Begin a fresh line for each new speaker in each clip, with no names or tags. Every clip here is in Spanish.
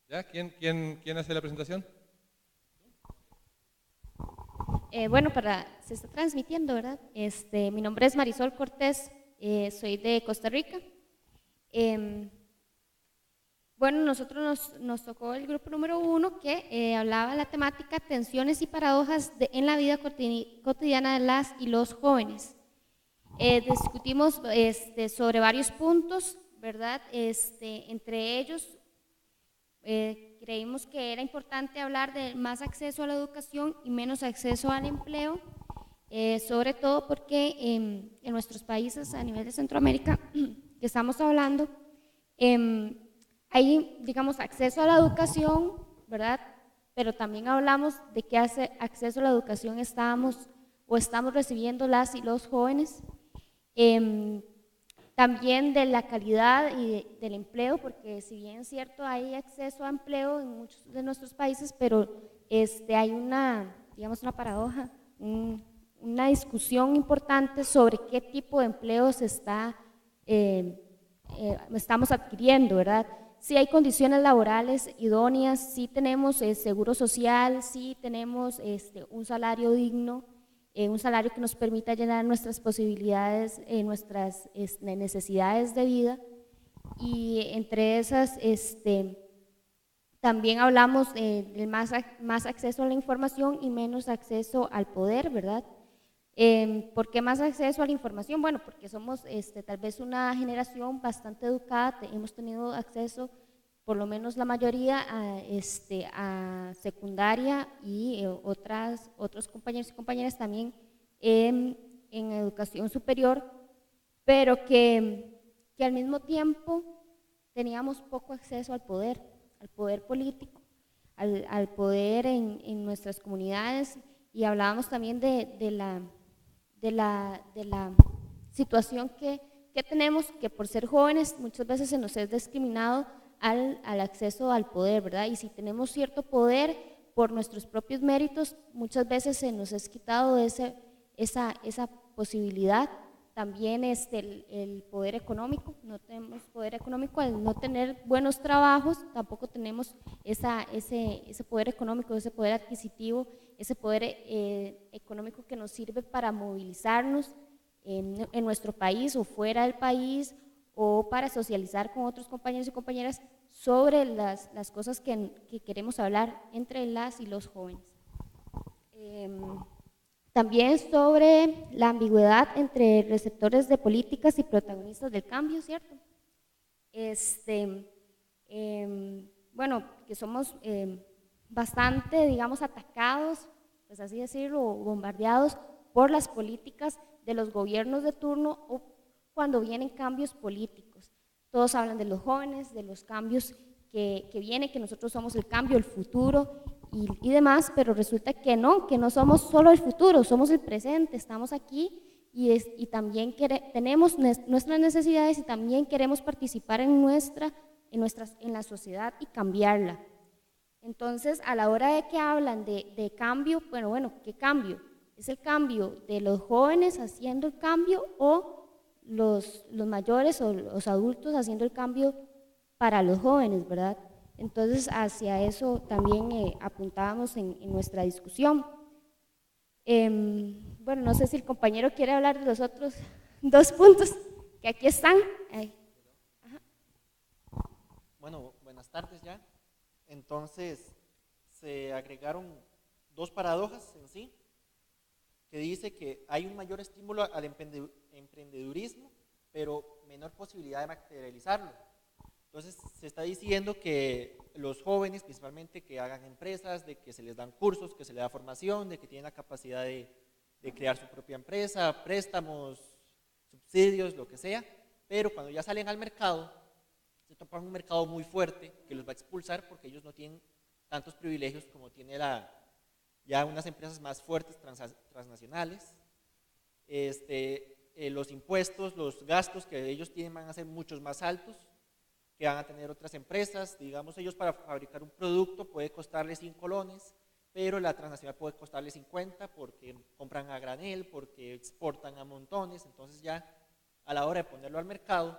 ¿Ya? ¿Quién hace la presentación?
Bueno, se está transmitiendo, ¿verdad? Mi nombre es Marisol Cortés, soy de Costa Rica. Em, bueno, nos tocó el grupo número 1 que hablaba de la temática tensiones y paradojas en la vida cotidiana de las y los jóvenes. Discutimos sobre varios puntos, ¿verdad? Entre ellos, creímos que era importante hablar de más acceso a la educación y menos acceso al empleo, sobre todo porque en nuestros países a nivel de Centroamérica que estamos hablando, em, hay, digamos, acceso a la educación, ¿verdad? Pero también hablamos de qué acceso a la educación estamos recibiendo las y los jóvenes. Em, También de la calidad del empleo, porque si bien es cierto hay acceso a empleo en muchos de nuestros países, pero hay digamos, una paradoja, una discusión importante sobre qué tipo de empleo estamos adquiriendo, ¿verdad? Sí hay condiciones laborales idóneas, sí tenemos seguro social, sí tenemos un salario digno, un salario que nos permita llenar nuestras posibilidades, nuestras necesidades de vida, y entre esas también hablamos de más acceso a la información y menos acceso al poder, ¿verdad? ¿Por qué más acceso a la información? Bueno, porque somos tal vez una generación bastante educada, hemos tenido acceso, por lo menos la mayoría, a secundaria y otros compañeros y compañeras también en educación superior, pero que al mismo tiempo teníamos poco acceso al poder político, al poder en nuestras comunidades, y hablábamos también de la situación que tenemos, que por ser jóvenes muchas veces se nos es discriminado al acceso al poder, ¿verdad? Y si tenemos cierto poder por nuestros propios méritos, muchas veces se nos es quitado esa posibilidad. También el poder económico, no tenemos poder económico al no tener buenos trabajos, tampoco tenemos ese poder económico, ese poder adquisitivo, ese poder económico que nos sirve para movilizarnos en nuestro país o fuera del país, o para socializar con otros compañeros y compañeras sobre las cosas que queremos hablar entre las y los jóvenes. También sobre la ambigüedad entre receptores de políticas y protagonistas del cambio, ¿cierto? Bueno, que somos bastante, digamos, atacados, pues así decirlo, o bombardeados por las políticas de los gobiernos de turno, o cuando vienen cambios políticos. Todos hablan de los jóvenes, de los cambios que vienen, que nosotros somos el cambio, el futuro y demás, pero resulta que no somos solo el futuro, somos el presente, estamos aquí y también tenemos nuestras necesidades y también queremos participar en la sociedad y cambiarla. Entonces, a la hora de que hablan de cambio, bueno, ¿qué cambio? ¿Es el cambio de los jóvenes haciendo el cambio, o los mayores o los adultos haciendo el cambio para los jóvenes, ¿verdad? Entonces, hacia eso también apuntábamos en nuestra discusión. Bueno, no sé si el compañero quiere hablar de los otros dos puntos que aquí están.
Bueno, buenas tardes ya. Entonces, se agregaron dos paradojas en sí, que dice que hay un mayor estímulo al emprendedurismo, pero menor posibilidad de materializarlo. Entonces, se está diciendo que los jóvenes, principalmente, que hagan empresas, de que se les dan cursos, que se les da formación, de que tienen la capacidad de crear su propia empresa, préstamos, subsidios, lo que sea, pero cuando ya salen al mercado, se topan un mercado muy fuerte que los va a expulsar porque ellos no tienen tantos privilegios como tiene ya unas empresas más fuertes transnacionales. Los impuestos, los gastos que ellos tienen van a ser muchos más altos que van a tener otras empresas. Digamos, ellos para fabricar un producto puede costarles 5 colones, pero la transnacional puede costarles 50 porque compran a granel, porque exportan a montones. Entonces ya a la hora de ponerlo al mercado,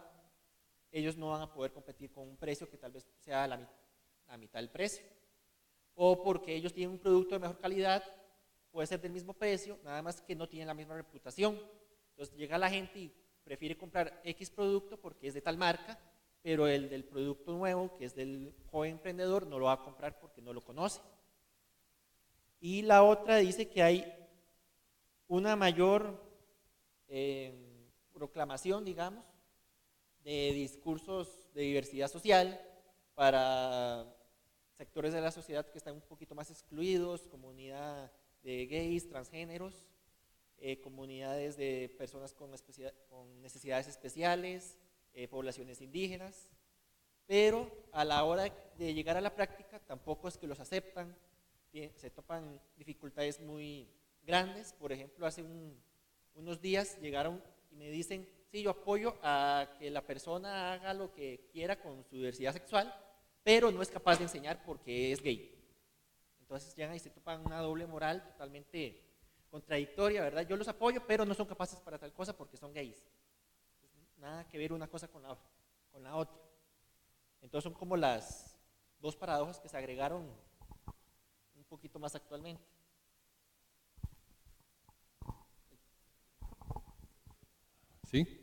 ellos no van a poder competir con un precio que tal vez sea la mitad del precio. O porque ellos tienen un producto de mejor calidad, puede ser del mismo precio, nada más que no tienen la misma reputación. Entonces llega la gente y prefiere comprar X producto porque es de tal marca, pero el del producto nuevo, que es del joven emprendedor, no lo va a comprar porque no lo conoce. Y la otra dice que hay una mayor proclamación, digamos, de discursos de diversidad social para sectores de la sociedad que están un poquito más excluidos, comunidad de gays, transgéneros, comunidades de personas con necesidades especiales, poblaciones indígenas, pero a la hora de llegar a la práctica tampoco es que los aceptan, se topan dificultades muy grandes. Por ejemplo, hace unos días llegaron y me dicen, sí, yo apoyo a que la persona haga lo que quiera con su diversidad sexual, pero no es capaz de enseñar porque es gay. Entonces llegan y se topan una doble moral totalmente contradictoria, ¿verdad? Yo los apoyo, pero no son capaces para tal cosa porque son gays. Entonces, nada que ver una cosa con la otra. Entonces son como las dos paradojas que se agregaron un poquito más actualmente.
¿Sí?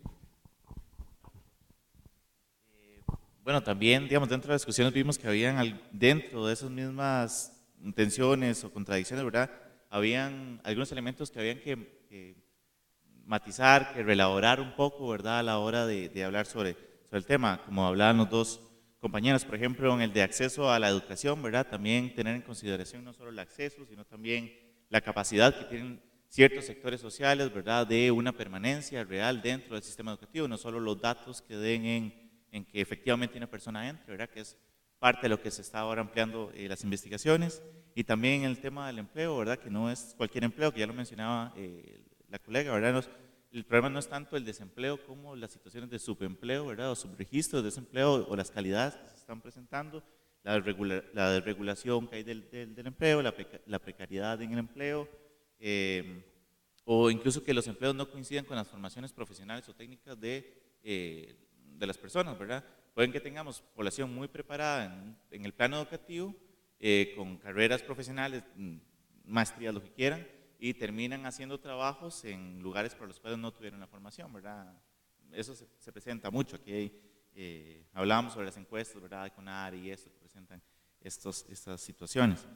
Bueno, también, digamos, dentro de las discusiones vimos que habían, dentro de esas mismas tensiones o contradicciones, ¿verdad? Habían algunos elementos que habían que matizar, que reelaborar un poco, ¿verdad? A la hora de hablar sobre el tema, como hablaban los dos compañeros, por ejemplo, en el de acceso a la educación, ¿verdad? También tener en consideración no solo el acceso, sino también la capacidad que tienen ciertos sectores sociales, ¿verdad? De una permanencia real dentro del sistema educativo, no solo los datos que den en que efectivamente una persona entre, ¿verdad? Que es parte de lo que se está ahora ampliando las investigaciones, y también el tema del empleo, ¿verdad? Que no es cualquier empleo, que ya lo mencionaba la colega, ¿verdad? El problema no es tanto el desempleo como las situaciones de subempleo, ¿verdad? O subregistros de desempleo o las calidades que se están presentando, la desregulación que hay del empleo, la precariedad en el empleo, o incluso que los empleos no coincidan con las formaciones profesionales o técnicas de las personas, ¿verdad? Pueden que tengamos población muy preparada en el plano educativo, con carreras profesionales, maestrías, lo que quieran, y terminan haciendo trabajos en lugares para los cuales no tuvieron la formación, ¿verdad? Eso se presenta mucho. Aquí hablábamos sobre las encuestas, ¿verdad? De CONAR y esto, que presentan estas situaciones.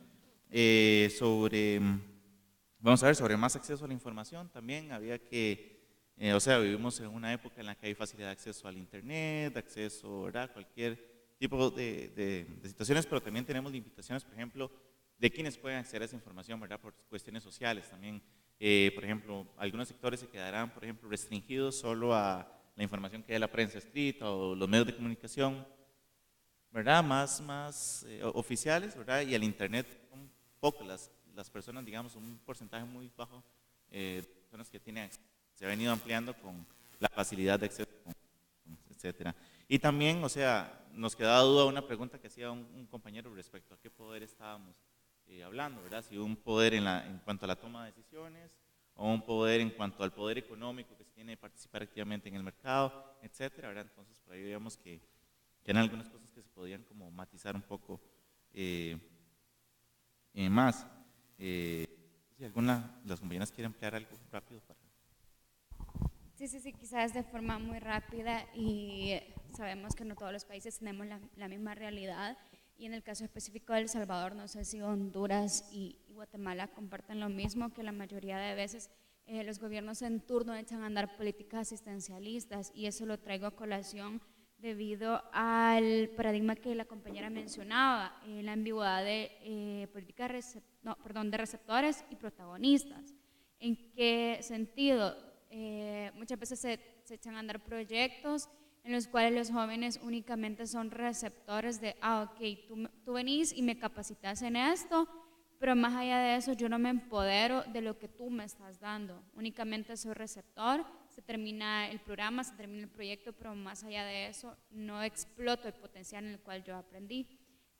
Vamos a ver, sobre más acceso a la información, también había que, o sea, vivimos en una época en la que hay facilidad de acceso al internet, acceso, ¿verdad? Cualquier tipo de situaciones, pero también tenemos limitaciones, por ejemplo, de quienes pueden acceder a esa información, ¿verdad? Por cuestiones sociales también. Por ejemplo, algunos sectores se quedarán, por ejemplo, restringidos solo a la información que hay de la prensa escrita o los medios de comunicación, ¿verdad? Más oficiales, ¿verdad? Y al internet un poco, las personas, digamos, un porcentaje muy bajo de personas que tienen acceso. Se ha venido ampliando con la facilidad de acceso, etcétera. Y también, o sea, nos quedaba duda una pregunta que hacía un compañero respecto a qué poder estábamos hablando, ¿verdad? Si un poder en cuanto a la toma de decisiones, o un poder en cuanto al poder económico que se tiene de participar activamente en el mercado, etcétera, ¿verdad? Entonces, por ahí veíamos que eran algunas cosas que se podían como matizar un poco más. Si alguna de las compañeras quiere emplear algo rápido para...
Sí, quizás de forma muy rápida, y sabemos que no todos los países tenemos la misma realidad, y en el caso específico de El Salvador, no sé si Honduras y Guatemala comparten lo mismo, que la mayoría de veces los gobiernos en turno echan a andar políticas asistencialistas, y eso lo traigo a colación debido al paradigma que la compañera mencionaba, la ambigüedad de de receptores y protagonistas. ¿En qué sentido? Muchas veces se echan a andar proyectos en los cuales los jóvenes únicamente son receptores de, ok, tú venís y me capacitas en esto, pero más allá de eso yo no me empodero de lo que tú me estás dando, únicamente soy receptor, se termina el programa, se termina el proyecto, pero más allá de eso no exploto el potencial en el cual yo aprendí.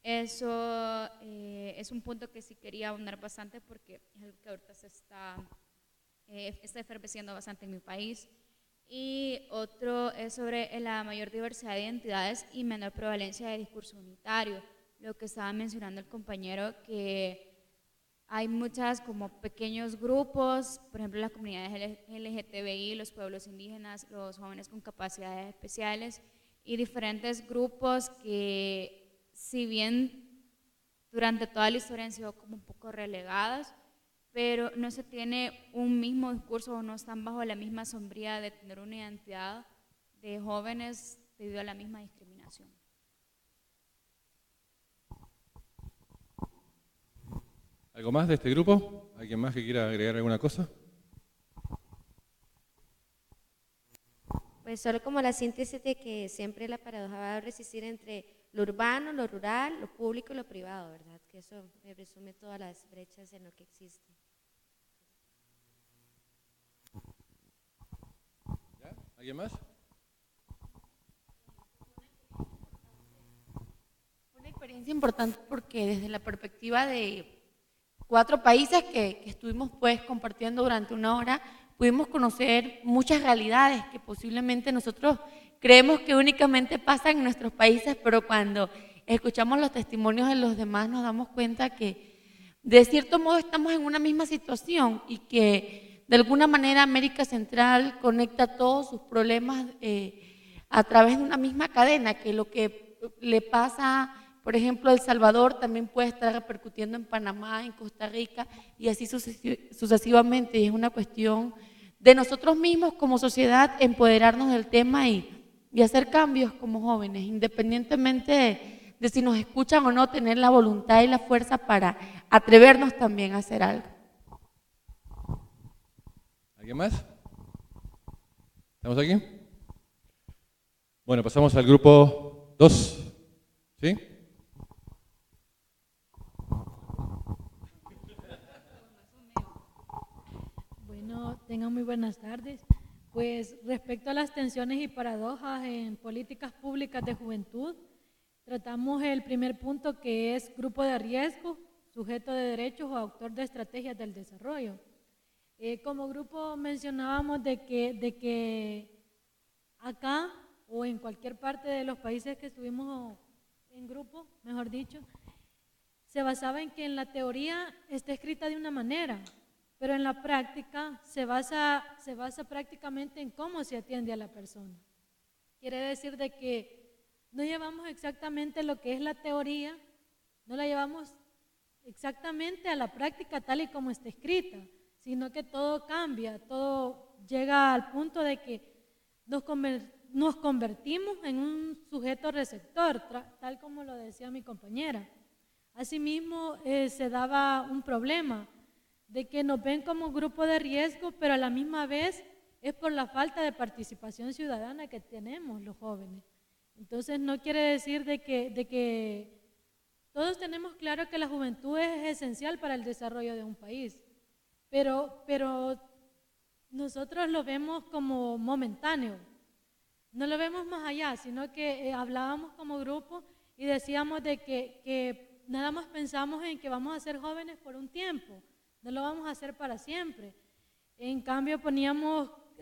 Eso es un punto que sí quería ahondar bastante, porque es algo que ahorita se está efervesciendo bastante en mi país. Y otro es sobre la mayor diversidad de identidades y menor prevalencia de discurso unitario, lo que estaba mencionando el compañero, que hay muchas como pequeños grupos, por ejemplo las comunidades LGTBI, los pueblos indígenas, los jóvenes con capacidades especiales y diferentes grupos que, si bien durante toda la historia han sido como un poco relegadas, pero no se tiene un mismo discurso o no están bajo la misma sombría de tener una identidad de jóvenes debido a la misma discriminación.
¿Algo más de este grupo? ¿Alguien más que quiera agregar alguna cosa?
Pues solo como la síntesis de que siempre la paradoja va a resistir entre lo urbano, lo rural, lo público y lo privado, ¿verdad? Que eso me resume todas las brechas en lo que existe.
¿Ya? ¿Alguien más?
Una experiencia importante porque desde la perspectiva de 4 países que estuvimos pues compartiendo durante una hora, pudimos conocer muchas realidades que posiblemente nosotros creemos que únicamente pasan en nuestros países, pero cuando escuchamos los testimonios de los demás nos damos cuenta que de cierto modo estamos en una misma situación y que de alguna manera América Central conecta todos sus problemas a través de una misma cadena, que lo que le pasa, por ejemplo, a El Salvador también puede estar repercutiendo en Panamá, en Costa Rica y así sucesivamente. Y es una cuestión de nosotros mismos como sociedad empoderarnos del tema y hacer cambios como jóvenes, independientemente de si nos escuchan o no, tener la voluntad y la fuerza para atrevernos también a hacer algo.
¿Alguien más? ¿Estamos aquí? Bueno, pasamos al grupo 2. ¿Sí?
Bueno, tengan muy buenas tardes. Pues respecto a las tensiones y paradojas en políticas públicas de juventud, tratamos el primer punto, que es grupo de riesgo, sujeto de derechos o autor de estrategias del desarrollo. Como grupo mencionábamos de que acá o en cualquier parte de los países que estuvimos en grupo, mejor dicho, se basaba en que en la teoría está escrita de una manera, pero en la práctica se basa prácticamente en cómo se atiende a la persona. Quiere decir de que no llevamos exactamente lo que es la teoría, no la llevamos exactamente a la práctica tal y como está escrita, sino que todo cambia, todo llega al punto de que nos convertimos en un sujeto receptor, tal como lo decía mi compañera. Asimismo, se daba un problema de que nos ven como grupo de riesgo, pero a la misma vez es por la falta de participación ciudadana que tenemos los jóvenes. Entonces no quiere decir de que todos tenemos claro que la juventud es esencial para el desarrollo de un país, pero nosotros lo vemos como momentáneo, no lo vemos más allá, sino que hablábamos como grupo y decíamos de que nada más pensamos en que vamos a ser jóvenes por un tiempo, no lo vamos a hacer para siempre. En cambio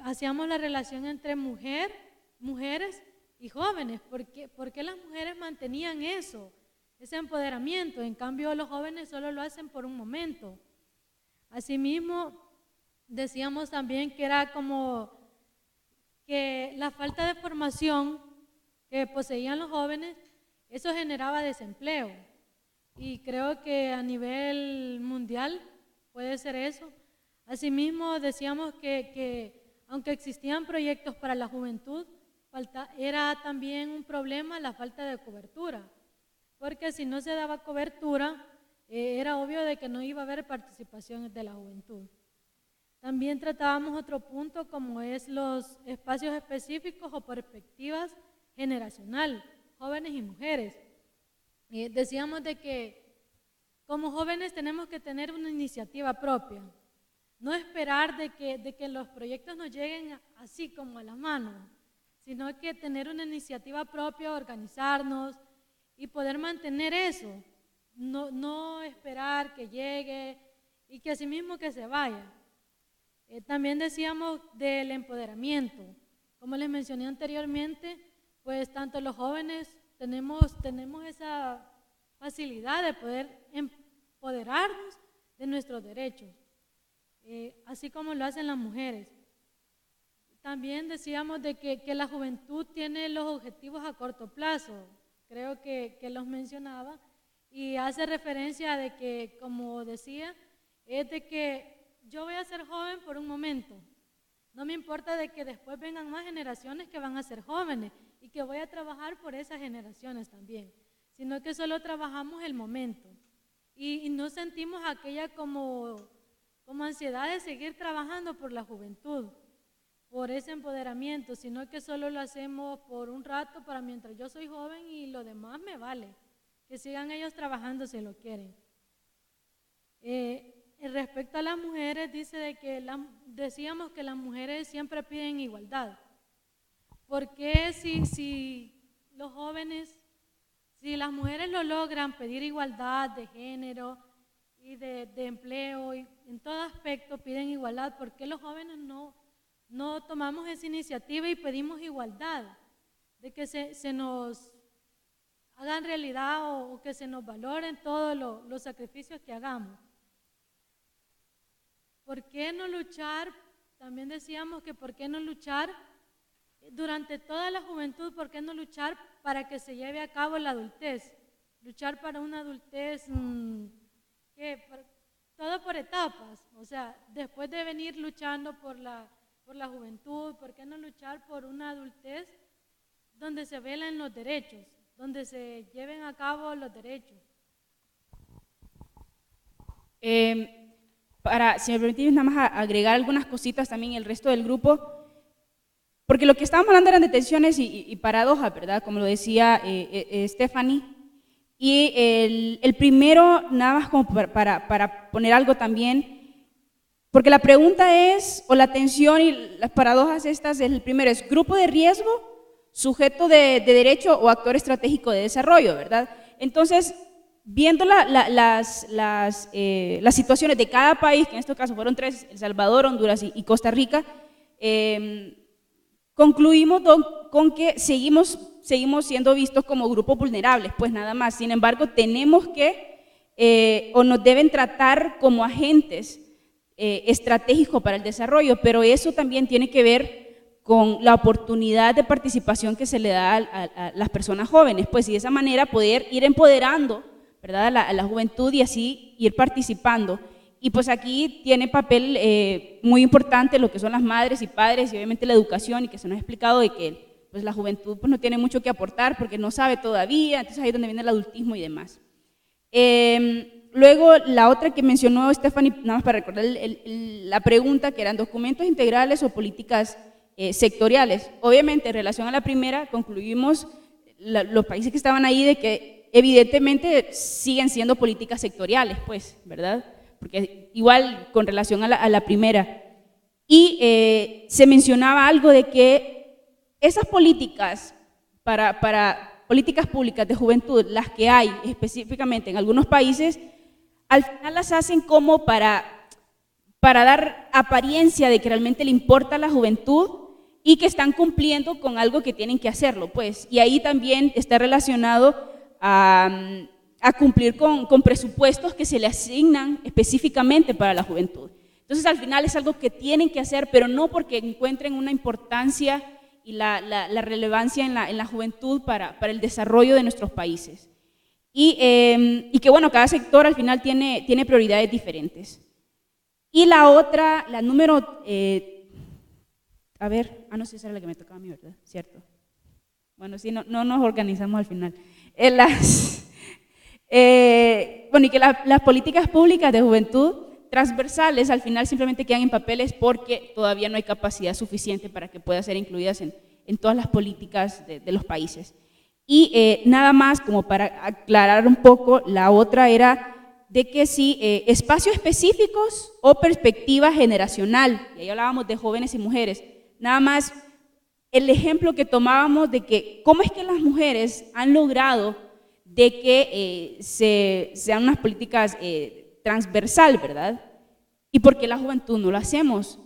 hacíamos la relación entre mujeres y jóvenes, porque las mujeres mantenían eso, ese empoderamiento, en cambio los jóvenes solo lo hacen por un momento. Asimismo, decíamos también que era como que la falta de formación que poseían los jóvenes, eso generaba desempleo. Y creo que a nivel mundial puede ser eso. Asimismo, decíamos que aunque existían proyectos para la juventud, era también un problema la falta de cobertura, porque si no se daba cobertura, era obvio de que no iba a haber participación de la juventud. También tratábamos otro punto, como es los espacios específicos o perspectivas generacional, jóvenes y mujeres. Decíamos de que como jóvenes tenemos que tener una iniciativa propia, no esperar de que los proyectos nos lleguen así como a la mano, sino que tener una iniciativa propia, organizarnos y poder mantener eso, no esperar que llegue y que así mismo que se vaya. También decíamos del empoderamiento, Como les mencioné anteriormente, pues tanto los jóvenes tenemos esa facilidad de poder empoderarnos de nuestros derechos, así como lo hacen las mujeres. También decíamos de que la juventud tiene los objetivos a corto plazo, creo que los mencionaba, y hace referencia de que, como decía, es de que yo voy a ser joven por un momento, no me importa de que después vengan más generaciones que van a ser jóvenes y que voy a trabajar por esas generaciones también, sino que solo trabajamos el momento y no sentimos aquella como ansiedad de seguir trabajando por la juventud, por ese empoderamiento, sino que solo lo hacemos por un rato para mientras yo soy joven y lo demás me vale, que sigan ellos trabajando si lo quieren. Respecto a las mujeres, dice de que decíamos que las mujeres siempre piden igualdad. ¿Por qué si los jóvenes, si las mujeres lo logran pedir igualdad de género y de empleo y en todo aspecto piden igualdad, por qué los jóvenes no tomamos esa iniciativa y pedimos igualdad? De que se nos hagan realidad o que se nos valoren todos los sacrificios que hagamos. ¿Por qué no luchar? También decíamos que ¿por qué no luchar durante toda la juventud? ¿Por qué no luchar para que se lleve a cabo la adultez? Luchar para una adultez, todo por etapas. O sea, después de venir luchando por la juventud, ¿por qué no luchar por una adultez donde se velen los derechos, donde se lleven a cabo los derechos?
Si me permitís nada más agregar algunas cositas también el resto del grupo, porque lo que estábamos hablando eran de tensiones y paradojas, ¿verdad? Como lo decía Stephanie. Y el primero, nada más como para poner algo también, porque la pregunta es, o la tensión y las paradojas estas, el primero es grupo de riesgo, sujeto de derecho o actor estratégico de desarrollo, ¿verdad? Entonces, viendo las situaciones de cada país, que en este caso fueron 3, El Salvador, Honduras y Costa Rica, concluimos con que seguimos siendo vistos como grupos vulnerables, pues nada más. Sin embargo, tenemos que, o nos deben tratar como agentes estratégicos para el desarrollo, pero eso también tiene que ver con la oportunidad de participación que se le da a las personas jóvenes, pues y de esa manera poder ir empoderando, ¿verdad?, a la juventud y así ir participando. Y pues aquí tiene papel muy importante lo que son las madres y padres y obviamente la educación, y que se nos ha explicado de que pues la juventud pues no tiene mucho que aportar porque no sabe todavía, entonces ahí es donde viene el adultismo y demás. Luego la otra que mencionó Stephanie, nada más para recordar la pregunta, que eran documentos integrales o políticas sectoriales. Obviamente en relación a la primera concluimos los países que estaban ahí de que evidentemente siguen siendo políticas sectoriales, pues, ¿verdad? Porque igual con relación a la primera. Y se mencionaba algo de que esas políticas para políticas públicas de juventud, las que hay específicamente en algunos países, al final las hacen como para dar apariencia de que realmente le importa a la juventud y que están cumpliendo con algo que tienen que hacerlo, pues. Y ahí también está relacionado a cumplir con presupuestos que se le asignan específicamente para la juventud. Entonces, al final es algo que tienen que hacer, pero no porque encuentren una importancia y la relevancia en la juventud para el desarrollo de nuestros países. Y que, bueno, cada sector al final tiene prioridades diferentes. Y la otra, la número, no sé si esa era la que me tocaba a mí, ¿verdad? ¿Cierto? Bueno, sí, no nos organizamos al final. Y que las políticas públicas de juventud transversales al final simplemente quedan en papeles porque todavía no hay capacidad suficiente para que puedan ser incluidas en todas las políticas de los países. Y nada más como para aclarar un poco, la otra era de que sí, espacios específicos o perspectiva generacional, y ahí hablábamos de jóvenes y mujeres, nada más el ejemplo que tomábamos de que cómo es que las mujeres han logrado de que sean unas políticas transversal, ¿verdad? Y porque la juventud no lo hacemos.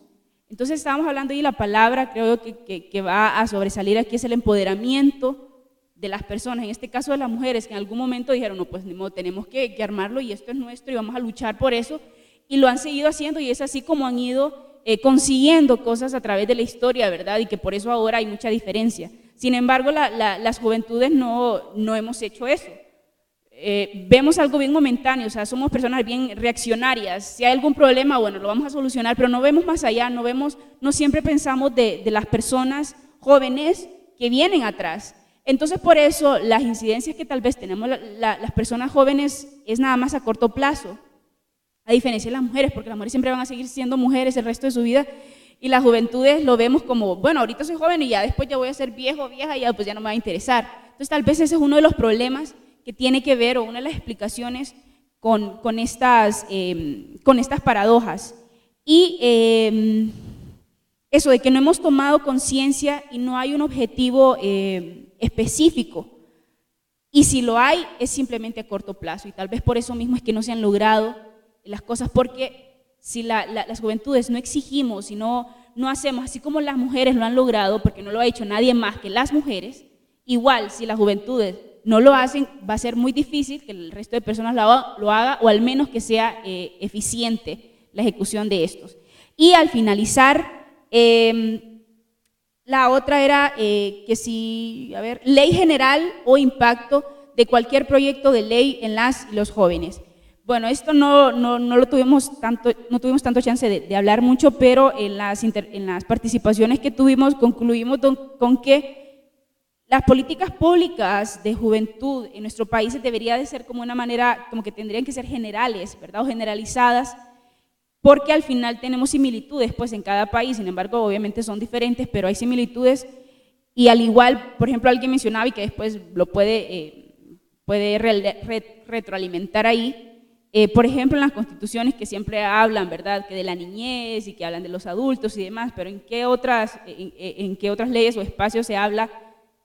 Entonces estábamos hablando y la palabra creo que va a sobresalir aquí es el empoderamiento de las personas, en este caso de las mujeres, que en algún momento dijeron, no, pues tenemos que armarlo y esto es nuestro y vamos a luchar por eso, y lo han seguido haciendo y es así como han ido consiguiendo cosas a través de la historia, ¿verdad? Y que por eso ahora hay mucha diferencia. Sin embargo, las juventudes no hemos hecho eso. Vemos algo bien momentáneo, o sea, somos personas bien reaccionarias. Si hay algún problema, bueno, lo vamos a solucionar, pero no vemos más allá, no siempre pensamos de las personas jóvenes que vienen atrás. Entonces, por eso, las incidencias que tal vez tenemos las personas jóvenes es nada más a corto plazo, a diferencia de las mujeres, porque las mujeres siempre van a seguir siendo mujeres el resto de su vida, y las juventudes lo vemos como, bueno, ahorita soy joven y ya después ya voy a ser viejo o vieja y ya, pues ya no me va a interesar. Entonces, tal vez ese es uno de los problemas que tiene que ver, o una de las explicaciones con estas paradojas. Y eso de que no hemos tomado conciencia y no hay un objetivo específico, y si lo hay, es simplemente a corto plazo, y tal vez por eso mismo es que no se han logrado las cosas, porque si las juventudes no exigimos y no hacemos, así como las mujeres lo han logrado, porque no lo ha hecho nadie más que las mujeres, igual si las juventudes no lo hacen, va a ser muy difícil que el resto de personas lo haga, o al menos que sea eficiente la ejecución de estos. Y al finalizar, la otra era que si, ley general o impacto de cualquier proyecto de ley en las y los jóvenes. Bueno, esto no tuvimos tanto chance de hablar mucho, pero en las participaciones que tuvimos concluimos con que las políticas públicas de juventud en nuestro país debería de ser como una manera, como que tendrían que ser generales, ¿verdad? O generalizadas, porque al final tenemos similitudes pues en cada país, sin embargo obviamente son diferentes, pero hay similitudes, y al igual, por ejemplo, alguien mencionaba y que después lo puede retroalimentar ahí, por ejemplo en las constituciones que siempre hablan, ¿verdad?, que de la niñez y que hablan de los adultos y demás, pero ¿en qué otras leyes o espacios se habla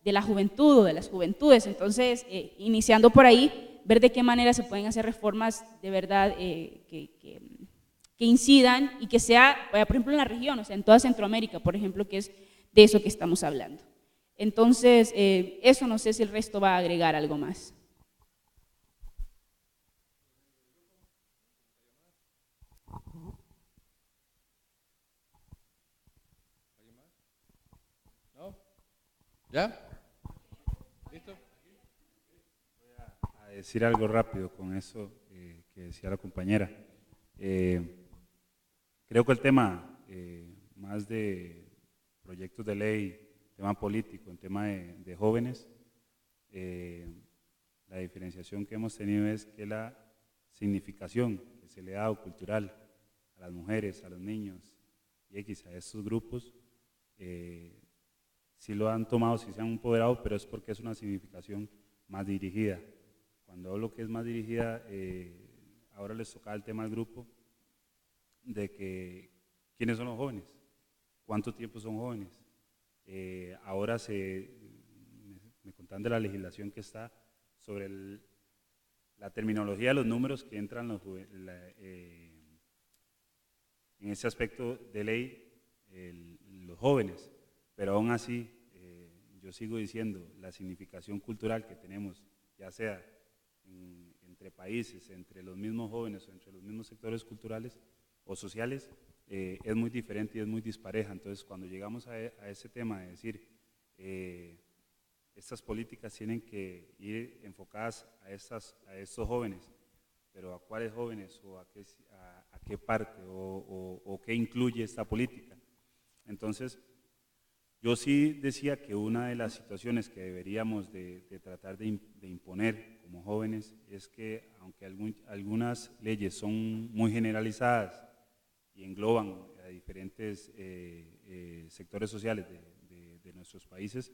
de la juventud o de las juventudes? Entonces, iniciando por ahí, ver de qué manera se pueden hacer reformas de verdad que incidan y que sea, por ejemplo, en la región, o sea, en toda Centroamérica, por ejemplo, que es de eso que estamos hablando. Entonces, eso no sé si el resto va a agregar algo más.
¿No? ¿Ya? ¿Listo?
Voy a decir algo rápido con eso que decía la compañera. Creo que el tema más de proyectos de ley, tema político, en tema de jóvenes, la diferenciación que hemos tenido es que la significación que se le da o cultural a las mujeres, a los niños y a estos grupos, sí lo han tomado, sí se han empoderado, pero es porque es una significación más dirigida. Cuando hablo que es más dirigida, ahora les tocaba el tema al grupo de que quiénes son los jóvenes, cuánto tiempo son jóvenes. Ahora me contaban de la legislación que está sobre la terminología de los números que entran en ese aspecto de ley, los jóvenes, pero aún así yo sigo diciendo la significación cultural que tenemos, ya sea entre países, entre los mismos jóvenes o entre los mismos sectores culturales o sociales, es muy diferente y es muy dispareja. Entonces, cuando llegamos a ese tema de decir estas políticas tienen que ir enfocadas a estos jóvenes, pero ¿a cuáles jóvenes o a qué parte o qué incluye esta política? Entonces, yo sí decía que una de las situaciones que deberíamos de tratar de imponer como jóvenes es que, aunque algunas leyes son muy generalizadas y engloban a diferentes sectores sociales de nuestros países,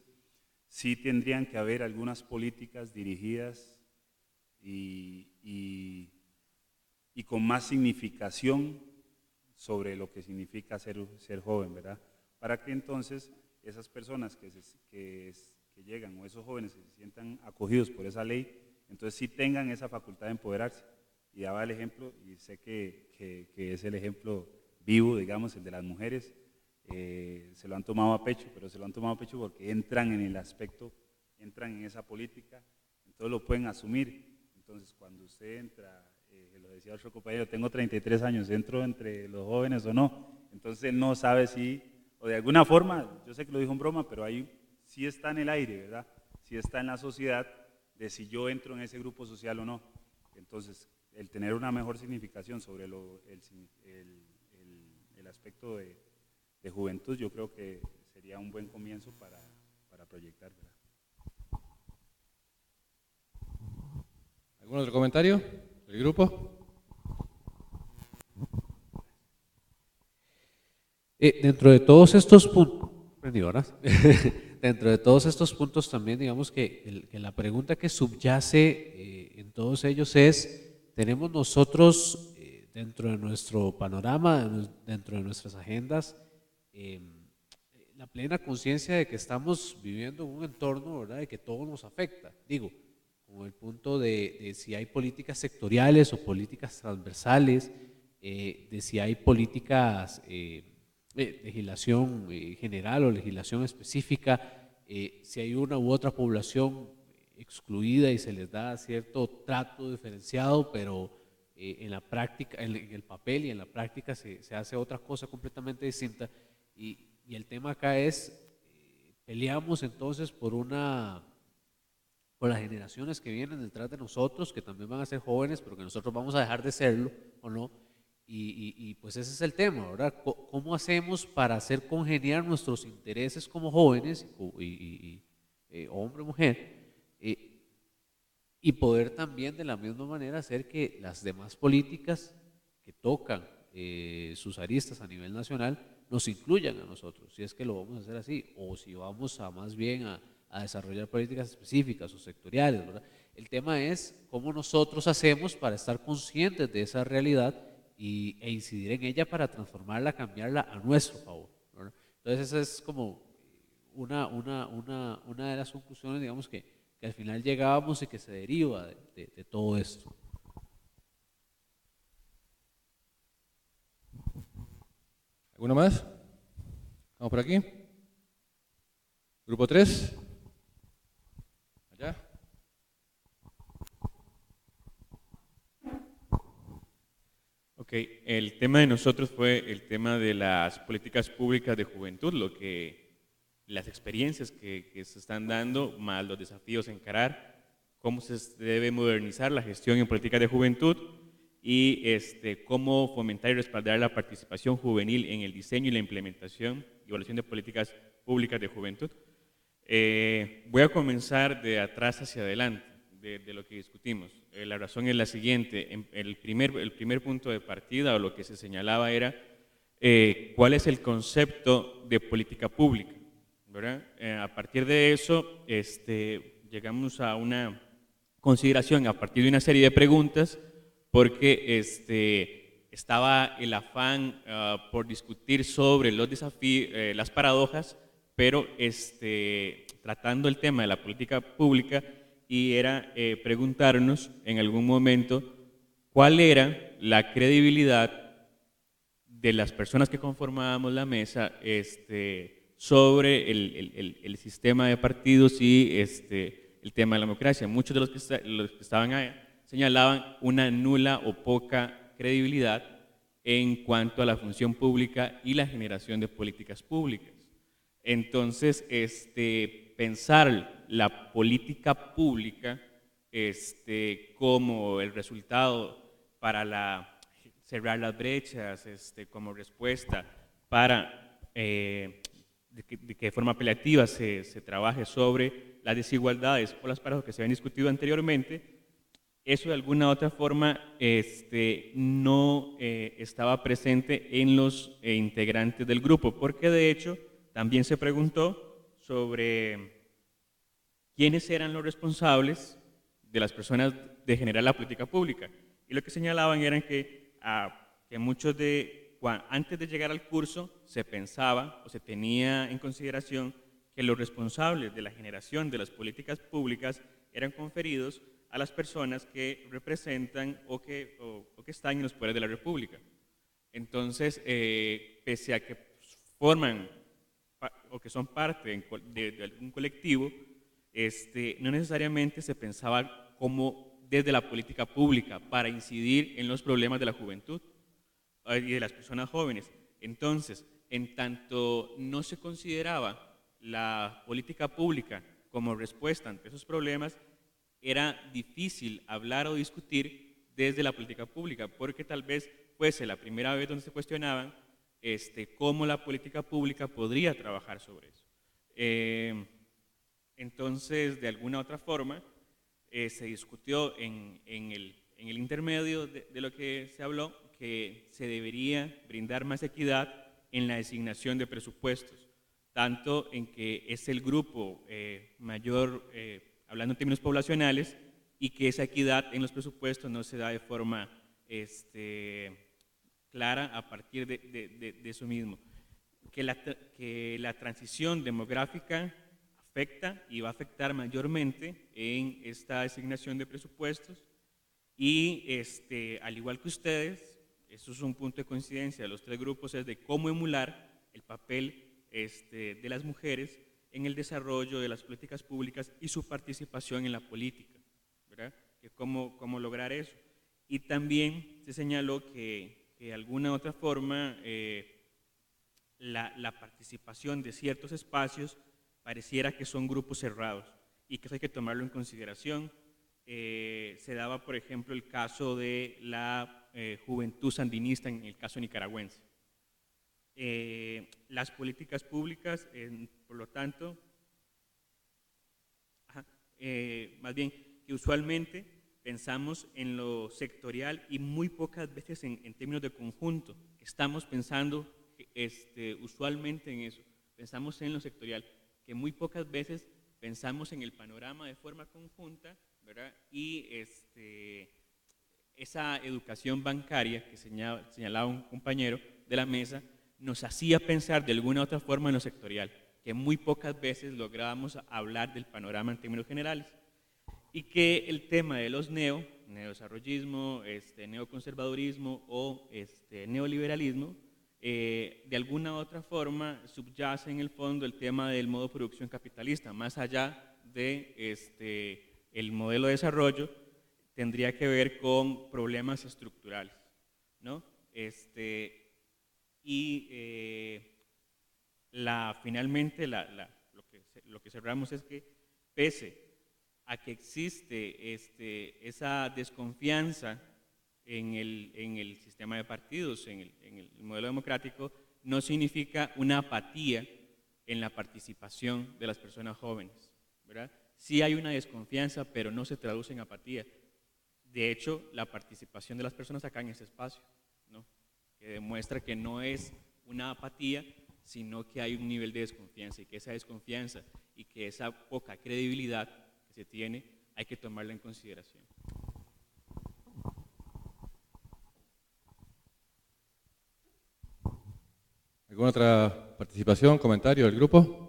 sí tendrían que haber algunas políticas dirigidas y con más significación sobre lo que significa ser joven, ¿verdad? Para que entonces esas personas que llegan o esos jóvenes que se sientan acogidos por esa ley, entonces sí tengan esa facultad de empoderarse. Y daba el ejemplo, y sé que es el ejemplo vivo, digamos, el de las mujeres. se lo han tomado a pecho, pero se lo han tomado a pecho porque entran en el aspecto, entran en esa política, entonces lo pueden asumir. Entonces cuando usted entra, lo decía otro compañero, tengo 33 años, ¿entro entre los jóvenes o no? Entonces él no sabe si, o de alguna forma, yo sé que lo dijo en broma, pero ahí sí está en el aire, ¿verdad? Sí está en la sociedad de si yo entro en ese grupo social o no. Entonces, el tener una mejor significación sobre el aspecto de juventud, yo creo que sería un buen comienzo para proyectar, ¿verdad?
¿Algún otro comentario del grupo?
Dentro de todos estos puntos, dentro de todos estos puntos también digamos que la pregunta que subyace en todos ellos es, ¿tenemos nosotros dentro de nuestro panorama, dentro de nuestras agendas, la plena conciencia de que estamos viviendo en un entorno, ¿verdad?, de que todo nos afecta? Digo, con el punto de si hay políticas sectoriales o políticas transversales, de si hay políticas, legislación general o legislación específica, si hay una u otra población excluida y se les da cierto trato diferenciado, pero en la práctica, en el papel y en la práctica se hace otra cosa completamente distinta. Y el tema acá es, peleamos entonces por las generaciones que vienen detrás de nosotros, que también van a ser jóvenes, pero que nosotros vamos a dejar de serlo, ¿o no? Y pues ese es el tema, ¿verdad? ¿Cómo hacemos para hacer congeniar nuestros intereses como jóvenes, hombre, mujer, y poder también de la misma manera hacer que las demás políticas que tocan sus aristas a nivel nacional nos incluyan a nosotros, si es que lo vamos a hacer así, o si vamos a más bien a desarrollar políticas específicas o sectoriales, ¿verdad? El tema es cómo nosotros hacemos para estar conscientes de esa realidad e incidir en ella para transformarla, cambiarla a nuestro favor, ¿verdad? Entonces esa es como una de las conclusiones, digamos, que al final llegábamos y que se deriva de todo esto.
¿Alguno más? Vamos por aquí. Grupo 3. Allá.
Ok, el tema de nosotros fue el tema de las políticas públicas de juventud, las experiencias que se están dando, más los desafíos a encarar, cómo se debe modernizar la gestión en políticas de juventud y cómo fomentar y respaldar la participación juvenil en el diseño y la implementación y evaluación de políticas públicas de juventud. Voy a comenzar de atrás hacia adelante, de lo que discutimos. La razón es la siguiente. El primer punto de partida, o lo que se señalaba, era cuál es el concepto de política pública, ¿verdad? A partir de eso llegamos a una consideración a partir de una serie de preguntas, porque estaba el afán por discutir sobre los desafíos, las paradojas, pero tratando el tema de la política pública, y era preguntarnos en algún momento cuál era la credibilidad de las personas que conformábamos la mesa sobre el sistema de partidos y el tema de la democracia. Muchos de los que estaban ahí señalaban una nula o poca credibilidad en cuanto a la función pública y la generación de políticas públicas. Entonces, pensar la política pública como el resultado para cerrar las brechas, como respuesta para de que de forma apelativa se trabaje sobre las desigualdades o las paradojas que se habían discutido anteriormente, eso de alguna u otra forma no estaba presente en los integrantes del grupo, porque de hecho también se preguntó sobre quiénes eran los responsables de las personas de generar la política pública. Y lo que señalaban era que muchos antes de llegar al curso se pensaba o se tenía en consideración que los responsables de la generación de las políticas públicas eran conferidos a las personas que representan o que están en los poderes de la República. Entonces, pese a que forman o que son parte de algún colectivo, no necesariamente se pensaba como desde la política pública para incidir en los problemas de la juventud y de las personas jóvenes. Entonces, en tanto no se consideraba la política pública como respuesta ante esos problemas, era difícil hablar o discutir desde la política pública, porque tal vez fuese la primera vez donde se cuestionaban cómo la política pública podría trabajar sobre eso. Entonces, de alguna otra forma, se discutió en el intermedio de lo que se habló que se debería brindar más equidad en la designación de presupuestos, tanto en que es el grupo mayor, hablando en términos poblacionales, y que esa equidad en los presupuestos no se da de forma clara a partir de eso mismo. Que la transición demográfica afecta y va a afectar mayormente en esta designación de presupuestos y al igual que ustedes, eso es un punto de coincidencia de los tres grupos, es de cómo emular el papel de las mujeres en el desarrollo de las políticas públicas y su participación en la política, ¿verdad? Que cómo lograr eso. Y también se señaló que de alguna otra forma la participación de ciertos espacios pareciera que son grupos cerrados y que eso hay que tomarlo en consideración. Se daba, por ejemplo, el caso de la juventud sandinista en el caso nicaragüense. Las políticas públicas, por lo tanto, más bien que usualmente pensamos en lo sectorial y muy pocas veces en términos de conjunto. Estamos pensando usualmente en eso, pensamos en lo sectorial, que muy pocas veces pensamos en el panorama de forma conjunta, ¿verdad? Y esa educación bancaria que señalaba un compañero de la mesa nos hacía pensar de alguna u otra forma en lo sectorial, que muy pocas veces lográbamos hablar del panorama en términos generales. Y que el tema de los neodesarrollismo, neoconservadurismo o neoliberalismo, de alguna u otra forma subyace en el fondo el tema del modo de producción capitalista, más allá de el modelo de desarrollo, tendría que ver con problemas estructurales, ¿no? Finalmente lo que cerramos es que pese a que existe esa desconfianza en el sistema de partidos, en el modelo democrático, no significa una apatía en la participación de las personas jóvenes, ¿verdad? Sí hay una desconfianza, pero no se traduce en apatía. De hecho, la participación de las personas acá en ese espacio, ¿no? Que demuestra que no es una apatía, sino que hay un nivel de desconfianza y que esa desconfianza y que esa poca credibilidad que se tiene hay que tomarla en consideración.
¿Alguna otra participación, comentario del grupo?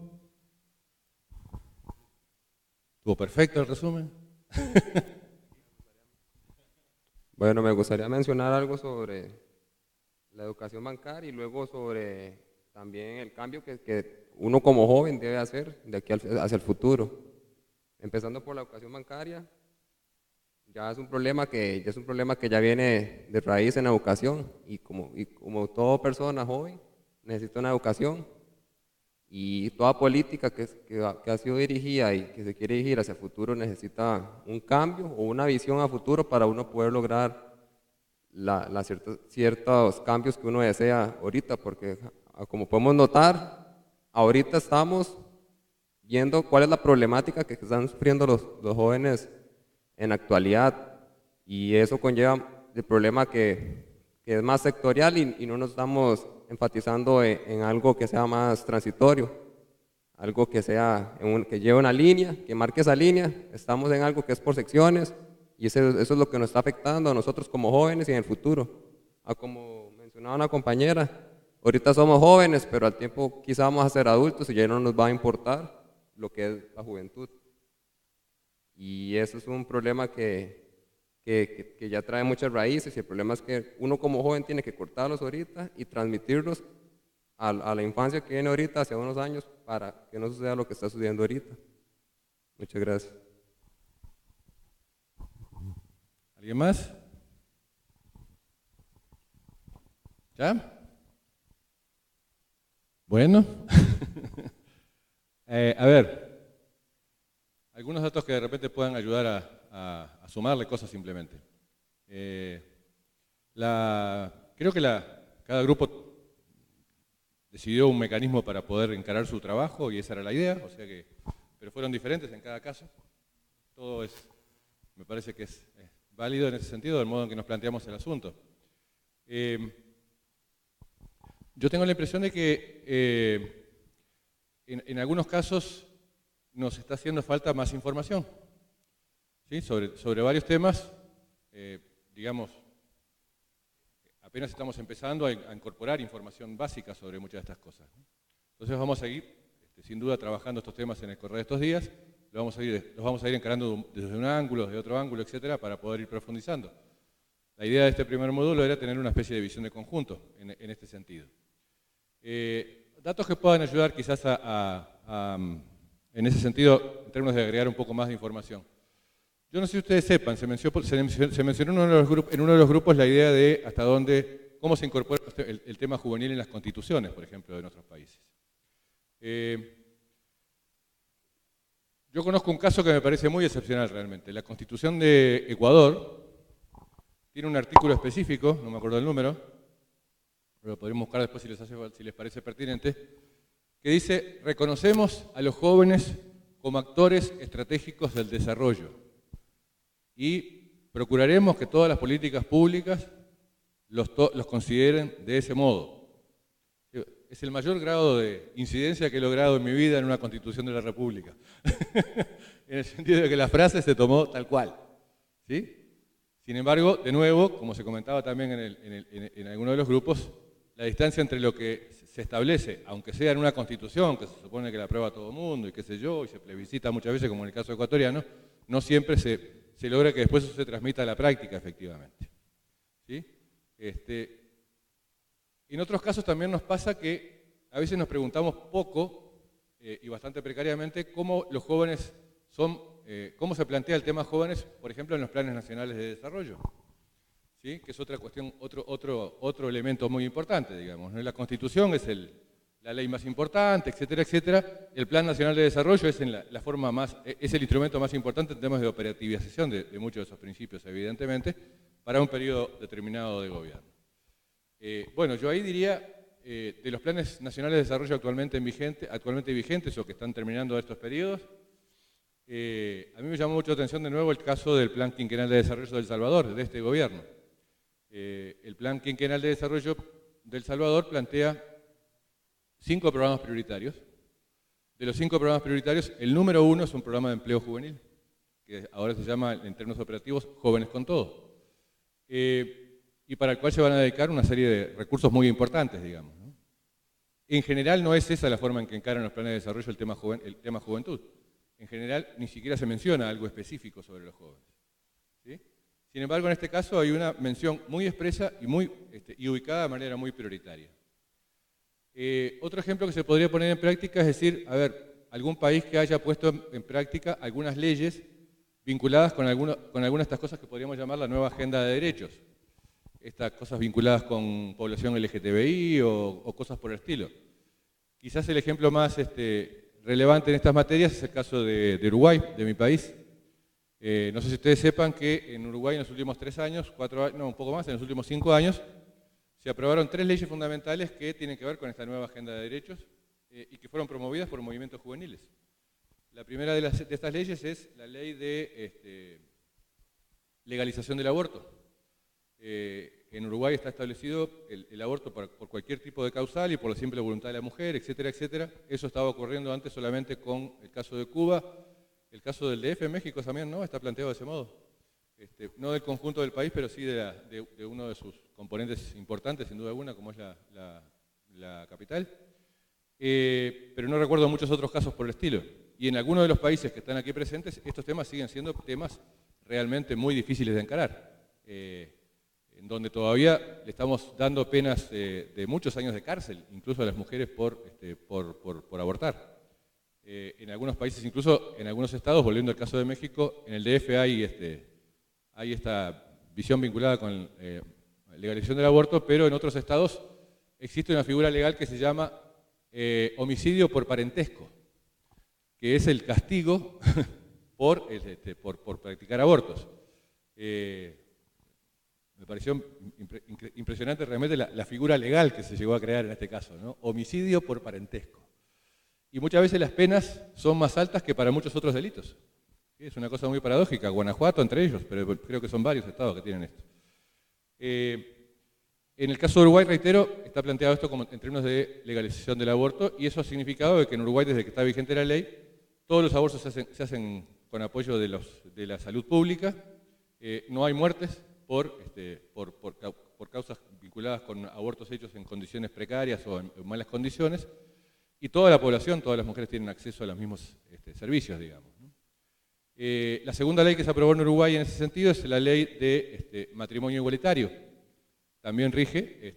¿Estuvo perfecto el resumen?
Bueno, me gustaría mencionar algo sobre la educación bancaria y luego sobre también el cambio que uno como joven debe hacer de aquí hacia el futuro. Empezando por la educación bancaria, ya es un problema que ya viene de raíz en la educación y como toda persona joven necesita una educación y toda política que ha sido dirigida y que se quiere dirigir hacia el futuro necesita un cambio o una visión a futuro para uno poder lograr ciertos cambios que uno desea ahorita, porque como podemos notar, ahorita estamos viendo cuál es la problemática que están sufriendo los jóvenes en la actualidad y eso conlleva el problema que es más sectorial y no nos estamos enfatizando en algo que sea más transitorio, algo que lleve una línea, que marque esa línea. Estamos en algo que es por secciones y eso es lo que nos está afectando a nosotros como jóvenes y en el futuro. Como mencionaba una compañera, ahorita somos jóvenes, pero al tiempo quizá vamos a ser adultos y ya no nos va a importar lo que es la juventud. Y eso es un problema que ya trae muchas raíces y el problema es que uno como joven tiene que cortarlos ahorita y transmitirlos a la infancia que viene ahorita, hacia unos años, para que no suceda lo que está sucediendo ahorita. Muchas gracias.
¿Alguien más? ¿Ya? Bueno. A ver, algunos datos que de repente puedan ayudar a sumarle cosas simplemente. Creo que cada grupo decidió un mecanismo para poder encarar su trabajo y esa era la idea, o sea que, pero fueron diferentes en cada caso. Todo me parece que es válido en ese sentido, del modo en que nos planteamos el asunto. Yo tengo la impresión de que en algunos casos nos está haciendo falta más información, ¿sí? sobre varios temas, digamos, apenas estamos empezando a incorporar información básica sobre muchas de estas cosas, ¿no? Entonces vamos a seguir, sin duda, trabajando estos temas en el correr de estos días, los vamos a ir encarando desde un ángulo, desde otro ángulo, etcétera, para poder ir profundizando. La idea de este primer módulo era tener una especie de visión de conjunto en este sentido. Datos que puedan ayudar quizás en ese sentido, en términos de agregar un poco más de información. Yo no sé si ustedes sepan, se mencionó en uno de los grupos la idea de cómo se incorpora el tema juvenil en las constituciones, por ejemplo, de nuestros países. Yo conozco un caso que me parece muy excepcional realmente. La Constitución de Ecuador tiene un artículo específico, no me acuerdo el número, pero lo podremos buscar después si les parece pertinente, que dice: reconocemos a los jóvenes como actores estratégicos del desarrollo y procuraremos que todas las políticas públicas los consideren de ese modo. Es el mayor grado de incidencia que he logrado en mi vida en una Constitución de la República, en el sentido de que la frase se tomó tal cual, ¿sí? Sin embargo, de nuevo, como se comentaba también en alguno de los grupos, la distancia entre lo que se establece, aunque sea en una Constitución, que se supone que la aprueba todo el mundo y qué sé yo, y se plebiscita muchas veces, como en el caso ecuatoriano, no siempre se logra que después eso se transmita a la práctica, efectivamente, ¿sí? En otros casos también nos pasa que a veces nos preguntamos poco y bastante precariamente cómo los jóvenes cómo se plantea el tema jóvenes, por ejemplo, en los planes nacionales de desarrollo, ¿sí? Que es otra cuestión, otro elemento muy importante, digamos, ¿no? La Constitución es la ley más importante, etcétera, etcétera. El Plan Nacional de Desarrollo es es el instrumento más importante en temas de operativización de muchos de esos principios, evidentemente, para un periodo determinado de gobierno. Bueno, yo ahí diría, de los planes nacionales de desarrollo actualmente vigentes o que están terminando estos periodos, a mí me llamó mucho la atención de nuevo el caso del Plan Quinquenal de Desarrollo de El Salvador, de este gobierno. El Plan Quinquenal de Desarrollo de El Salvador plantea 5 programas prioritarios. De los 5 programas prioritarios, el número 1 es un programa de empleo juvenil, que ahora se llama, en términos operativos, Jóvenes con Todo. Y para el cual se van a dedicar una serie de recursos muy importantes, digamos, ¿no? En general no es esa la forma en que encaran los planes de desarrollo el tema juventud. En general ni siquiera se menciona algo específico sobre los jóvenes, ¿sí? Sin embargo, en este caso hay una mención muy expresa y ubicada de manera muy prioritaria. Otro ejemplo que se podría poner en práctica es decir, a ver, algún país que haya puesto en práctica algunas leyes vinculadas con algunas de estas cosas que podríamos llamar la nueva agenda de derechos. Estas cosas vinculadas con población LGTBI o cosas por el estilo. Quizás el ejemplo más relevante en estas materias es el caso de Uruguay, de mi país. No sé si ustedes sepan que en Uruguay en los últimos 3 años, 4 años, no, un poco más, en los últimos 5 años, se aprobaron 3 leyes fundamentales que tienen que ver con esta nueva agenda de derechos y que fueron promovidas por movimientos juveniles. La primera de estas leyes es la ley de legalización del aborto. En Uruguay está establecido el aborto por cualquier tipo de causal y por la simple voluntad de la mujer, etcétera, etcétera. Eso estaba ocurriendo antes solamente con el caso de Cuba. El caso del DF en México también, ¿no? Está planteado de ese modo. No del conjunto del país, pero sí de uno de sus componentes importantes, sin duda alguna, como es la capital. Pero no recuerdo muchos otros casos por el estilo. Y en algunos de los países que están aquí presentes, estos temas siguen siendo temas realmente muy difíciles de encarar. en donde todavía le estamos dando penas de muchos años de cárcel, incluso a las mujeres por abortar. En algunos países, incluso en algunos estados, volviendo al caso de México, en el DF hay esta visión vinculada con la legalización del aborto, pero en otros estados existe una figura legal que se llama homicidio por parentesco, que es el castigo por practicar abortos. Me pareció impresionante realmente la figura legal que se llegó a crear en este caso, ¿no? Homicidio por parentesco. Y muchas veces las penas son más altas que para muchos otros delitos. Es una cosa muy paradójica, Guanajuato entre ellos, pero creo que son varios estados que tienen esto. En el caso de Uruguay, reitero, está planteado esto como en términos de legalización del aborto, y eso ha significado de que en Uruguay, desde que está vigente la ley, todos los abortos se hacen con apoyo de la salud pública, no hay muertes por causas vinculadas con abortos hechos en condiciones precarias o en malas condiciones, y toda la población, todas las mujeres tienen acceso a los mismos servicios, digamos, ¿no? La segunda ley que se aprobó en Uruguay en ese sentido es la ley de matrimonio igualitario. También rige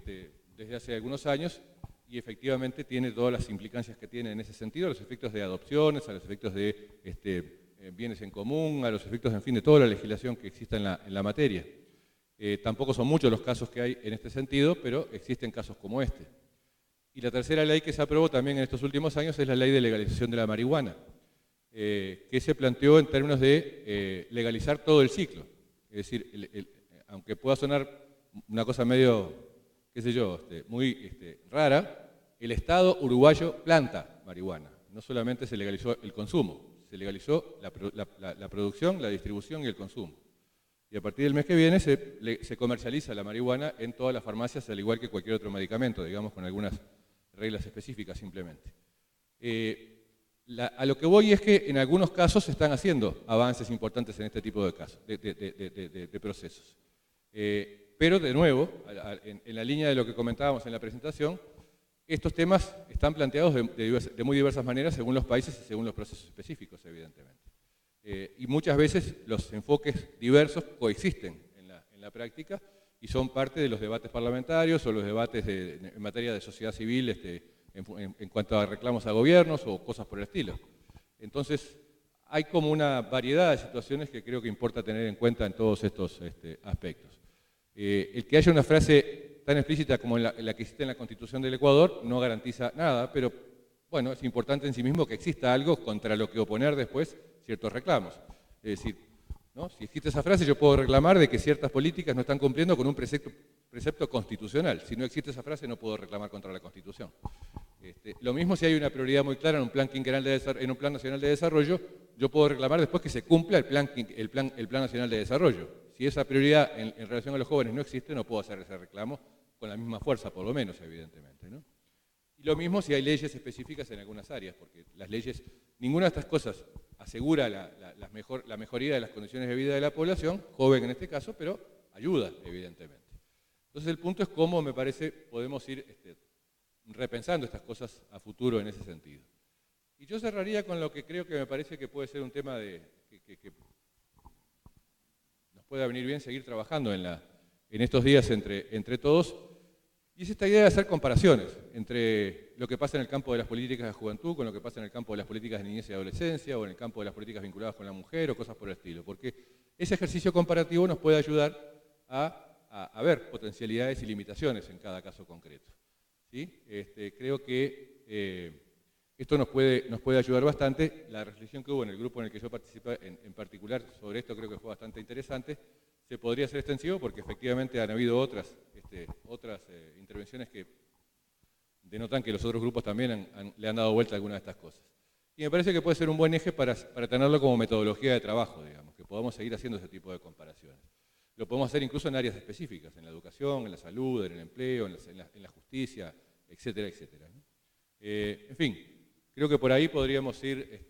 desde hace algunos años y efectivamente tiene todas las implicancias que tiene en ese sentido, a los efectos de adopciones, a los efectos de bienes en común, a los efectos, en fin, de toda la legislación que exista en la materia. Tampoco son muchos los casos que hay en este sentido, pero existen casos como este. Y la tercera ley que se aprobó también en estos últimos años es la ley de legalización de la marihuana, que se planteó en términos de legalizar todo el ciclo. Es decir, aunque pueda sonar una cosa medio, qué sé yo, muy rara, el Estado uruguayo planta marihuana. No solamente se legalizó el consumo, se legalizó la producción, la distribución y el consumo. Y a partir del mes que viene se comercializa la marihuana en todas las farmacias, al igual que cualquier otro medicamento, digamos, con algunas reglas específicas simplemente. A lo que voy es que en algunos casos se están haciendo avances importantes en este tipo de casos, de procesos. Pero de nuevo, en la línea de lo que comentábamos en la presentación, estos temas están planteados de muy diversas maneras según los países y según los procesos específicos, evidentemente. Y muchas veces los enfoques diversos coexisten en la práctica y son parte de los debates parlamentarios o los debates en materia de sociedad civil en cuanto a reclamos a gobiernos o cosas por el estilo. Entonces, hay como una variedad de situaciones que creo que importa tener en cuenta en todos estos aspectos. El que haya una frase tan explícita como la que existe en la Constitución del Ecuador no garantiza nada, pero bueno, es importante en sí mismo que exista algo contra lo que oponer después ciertos reclamos. Es decir, ¿no? Si existe esa frase, yo puedo reclamar de que ciertas políticas no están cumpliendo con un precepto constitucional. Si no existe esa frase, no puedo reclamar contra la Constitución. Lo mismo si hay una prioridad muy clara en un plan quinquenal en un plan nacional de desarrollo, yo puedo reclamar después que se cumpla el plan nacional de desarrollo. Si esa prioridad en relación a los jóvenes no existe, no puedo hacer ese reclamo con la misma fuerza, por lo menos, evidentemente, ¿no? Y lo mismo si hay leyes específicas en algunas áreas, porque las leyes, ninguna de estas cosas asegura la mejoría de las condiciones de vida de la población, joven en este caso, pero ayuda, evidentemente. Entonces el punto es cómo, me parece, podemos ir repensando estas cosas a futuro en ese sentido. Y yo cerraría con lo que creo que me parece que puede ser un tema que nos pueda venir bien seguir trabajando en estos días entre todos, y es esta idea de hacer comparaciones entre lo que pasa en el campo de las políticas de juventud con lo que pasa en el campo de las políticas de niñez y adolescencia o en el campo de las políticas vinculadas con la mujer o cosas por el estilo, porque ese ejercicio comparativo nos puede ayudar a ver potencialidades y limitaciones en cada caso concreto, ¿sí? Creo que esto nos puede ayudar bastante. La reflexión que hubo en el grupo en el que yo participé en particular sobre esto creo que fue bastante interesante. Se podría hacer extensivo porque efectivamente han habido otras intervenciones que denotan que los otros grupos también le han dado vuelta a algunas de estas cosas. Y me parece que puede ser un buen eje para tenerlo como metodología de trabajo, digamos, que podamos seguir haciendo ese tipo de comparaciones. Lo podemos hacer incluso en áreas específicas, en la educación, en la salud, en el empleo, en la justicia, etcétera, etcétera, ¿no? En fin, creo que por ahí podríamos ir